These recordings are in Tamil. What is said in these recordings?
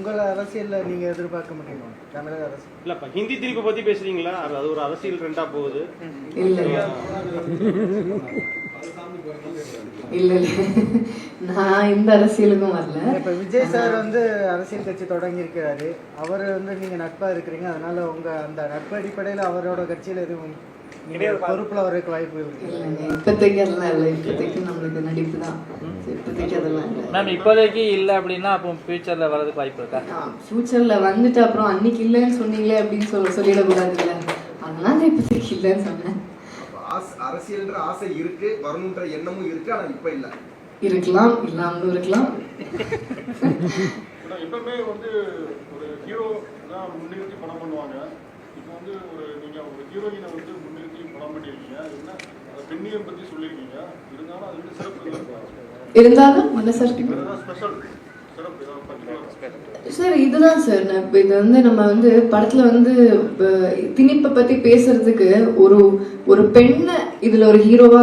உங்களை அரசியல்ல நீங்க எதிர்பார்க்க முடியுமா? தமிழக அரசியல் இல்லப்பா, ஹிந்தி திணிப்பை பத்தி பேசுறீங்களா? அது ஒரு அரசியல் ட்ரெண்டா போகுது. இல்ல நான் இந்த அரசியலுக்கும் வரல. இப்ப விஜய் சார் வந்து அரசியல் கட்சி தொடங்கி இருக்கிறாரு. அவர் வந்து நீங்க நட்பா இருக்கிறீங்க, அதனால உங்க அந்த நட்பு அடிப்படையில அவரோட கட்சியில எதுவும் பொறுப்புல வரதுக்கு வாய்ப்பு இருக்கு? இல்லைங்க, இப்போதைக்கு அதெல்லாம் இல்லை. இப்போதைக்கு நம்மளுக்கு நடிப்பு தான். இப்போதைக்கு அதெல்லாம் இல்லை மேம். இப்போதைக்கு இல்லை அப்படின்னா அப்போ ஃபியூச்சர்ல வரதுக்கு வாய்ப்பு இருக்கா? ஃபியூச்சர்ல வந்துட்டு அப்புறம் அன்னைக்கு இல்லைன்னு சொன்னீங்களே அப்படின்னு சொல்லிடக்கூடாது இல்லை. அதனால இப்போதைக்கு இல்லைன்னு சொன்னேன். அரசியல்ன்ற ஆசை இருக்கு, வரணுன்ற எண்ணமும் இருக்கு, ஆனா இப்ப இல்ல. இருக்கலாம், இல்லாமலும் இருக்கலாம். எப்பவுமே வந்து ஒரு ஹீரோ தான் முன்னிறுத்தி படம் பண்ணுவாங்க. இப்போ வந்து நீங்க ஒரு ஹீரோயினை வந்து முன்னிறுத்தி படம் பண்ணிருக்கீங்க. என்ன பெண்ணியம் பத்தி சொல்லிருக்கீங்க, இருந்தாலும் அது வந்து சிறப்பு இருந்தாலும் என்ன சார் ஸ்பெஷல் சிறப்பு சார்? இதுதான் சார், இது வந்து நம்ம வந்து படத்துல வந்து திணிப்பை பத்தி பேசுறதுக்கு ஒரு பெண்ணை இதுல ஒரு ஹீரோவா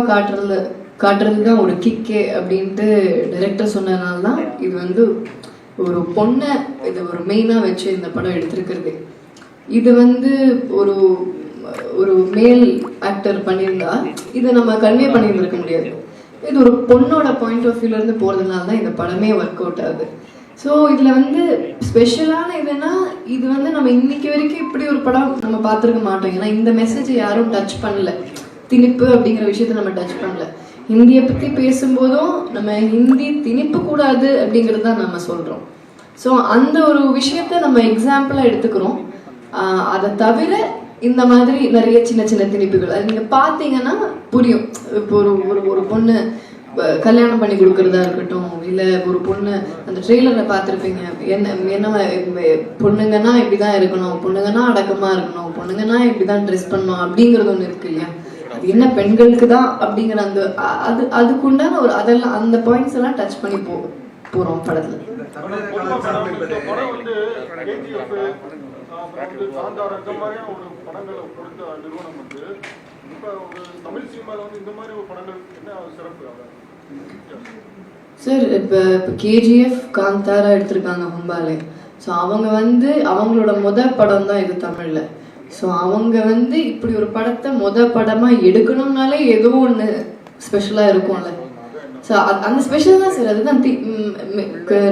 காட்டுறதுதான் ஒரு கிக்கே அப்படின்ட்டு டைரக்டர் சொன்னதுனால தான் இது வந்து ஒரு பொண்ணை இது ஒரு மெயினா வச்சு இந்த படம் எடுத்திருக்கிறது. இது வந்து ஒரு மேல் ஆக்டர் பண்ணியிருந்தா இதை நம்ம கன்வே பண்ணியிருந்திருக்க முடியாது. இது ஒரு பொண்ணோட பாயிண்ட் ஆஃப் வியூல இருந்து போறதுனால தான் இந்த படமே ஒர்க் அவுட் ஆகுது. ஸோ இதுல வந்து ஸ்பெஷலான இதுன்னா இது வந்து நம்ம இன்னைக்கு வரைக்கும் இப்படி ஒரு படம் நம்ம பார்த்துருக்க மாட்டோம். ஏன்னா இந்த மெசேஜ் யாரும் டச் பண்ணல, திணிப்பு அப்படிங்கிற விஷயத்த நம்ம டச் பண்ணல. ஹிந்தியை பத்தி பேசும்போதும் நம்ம ஹிந்தி திணிப்பு கூடாது அப்படிங்கிறது தான் நம்ம சொல்றோம். ஸோ அந்த ஒரு விஷயத்த நம்ம எக்ஸாம்பிளா எடுத்துக்கிறோம். அதை தவிர இந்த மாதிரி நிறைய சின்ன சின்ன திணிப்புகள் அது நீங்க பாத்தீங்கன்னா புரியும். இப்போ ஒரு பொண்ணு கல்யாணம் பண்ணி கொடுக்கறதா இருக்கட்டும், இல்ல ஒரு பொண்ணு அந்த ட்ரெய்லர்ல பார்த்துருப்பீங்க, என்ன பொண்ணுங்கன்னா இப்படிதான் இருக்கணும், பொண்ணுங்கன்னா அடக்கமா இருக்கணும், பொண்ணுங்கன்னா இப்படிதான் ட்ரெஸ் பண்ணணும் அப்படிங்கறது ஒண்ணு இருக்கு இல்லையா? அது என்ன பெண்களுக்கு தான் அப்படிங்கிற அந்த அதுக்குண்டான ஒரு அதெல்லாம் அந்த பாயிண்ட்ஸ் எல்லாம் டச் பண்ணி போறோம் படத்துல. சார் இப்போ கேஜிஎஃப் காந்தாரா எடுத்திருக்காங்க ஹும்பாலே. ஸோ அவங்க வந்து அவங்களோட படம் தான் இது தமிழ்ல. ஸோ அவங்க வந்து இப்படி ஒரு படத்தை படமா எடுக்கணும்னாலே ஏதோ ஒன்று ஸ்பெஷலா இருக்கும்ல. ஸோ அந்த ஸ்பெஷல் தான் சார். அதுதான்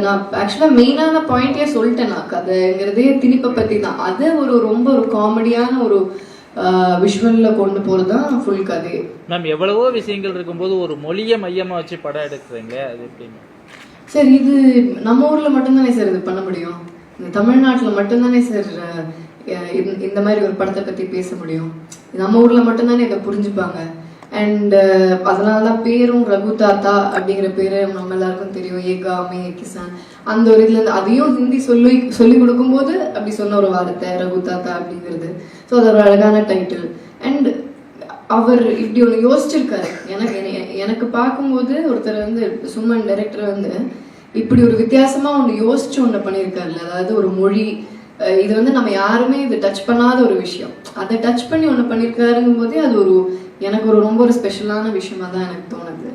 நான் ஆக்சுவலாக மெயினான பாயிண்டே சொல்லிட்டேன். நான் கதைங்கிறதே திணிப்பை பற்றி தான். அது ரொம்ப ஒரு காமெடியான ஒரு விஷுவல்ல கொண்டு போறதுதான் ஃபுல் கதை. மேம், எவ்வளவோ விஷயங்கள் இருக்கும்போது ஒரு மொழியை மையமா வச்சு படம் எடுக்கிறீங்க, அது எப்படிங்க சார்? இது நம்ம ஊர்ல மட்டும்தானே சார் இது பண்ண முடியும். இந்த தமிழ்நாட்டில் மட்டும்தானே சார் இந்த மாதிரி ஒரு படத்தை பத்தி பேச முடியும். நம்ம ஊர்ல மட்டும்தானே இதை புரிஞ்சுப்பாங்க. அண்ட் அதனாலதான் பேரும் ரகு தாத்தா அப்படிங்கிற பேரு நம்ம எல்லாருக்கும் தெரியும். ஏகா மே கிசான் அந்த ஒரு இதுல இருந்து அதையும் ஹிந்தி சொல்லி கொடுக்கும்போது அப்படி சொன்ன ஒரு வார்த்தை ரகு தாத்தா அப்படிங்கிறது. ஸோ அது ஒரு அழகான டைட்டில். அண்ட் அவர் இப்படி ஒன்று யோசிச்சிருக்காரு. எனக்கு பார்க்கும்போது ஒருத்தர் வந்து சுமன் டைரக்டர் வந்து இப்படி ஒரு வித்தியாசமா ஒன்று யோசிச்சு ஒன்று பண்ணியிருக்காருல்ல. அதாவது ஒரு மொழி இது வந்து நம்ம யாருமே இது டச் பண்ணாத ஒரு விஷயம், அதை டச் பண்ணி ஒன்று பண்ணியிருக்காருங்கும் போதே அது எனக்கு ரொம்ப ஒரு ஸ்பெஷலான விஷயமா தான் எனக்கு தோணுது.